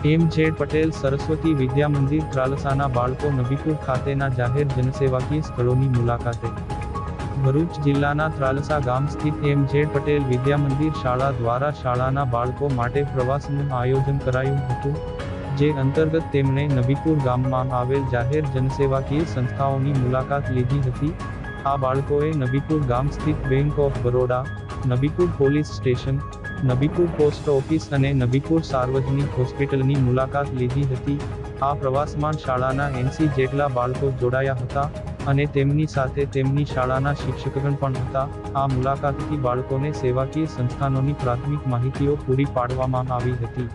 એમ.જેડ. પટેલ સરસ્વતી વિદ્યા મંદિર ત્રાલસાના બાળકો નબીપુર ખાતેના જાહેર જનસેવાકીય સ્થળોની મુલાકાતે. ભરૂચ જિલ્લાના ત્રાલસા ગામ સ્થિત એમ.જેડ. પટેલ વિદ્યા મંદિર શાળા દ્વારા શાળાના બાળકો માટે પ્રવાસનું આયોજન કરાયું હતું, જે અંતર્ગત તેમણે નબીપુર ગામમાં આવેલ જાહેર જનસેવાકીય સંસ્થાઓની મુલાકાત લીધી હતી. આ બાળકોએ નબીપુર ગામ સ્થિત bank of Baroda, Nabipur police station, Nabipur post office અને નબીપુર સાર્વજનિક હોસ્પિટલની મુલાકાત લીધી હતી. આ પ્રવાસમાં શાળાના 80 જેટલા બાળકો જોડાયા હતા અને તેમની સાથે તેમની શાળાના શિક્ષકગણ પણ હતા. આ મુલાકાતથી બાળકોને સેવાકીય સંસ્થાનોની પ્રાથમિક માહિતીઓ પૂરી પાડવામાં આવી હતી.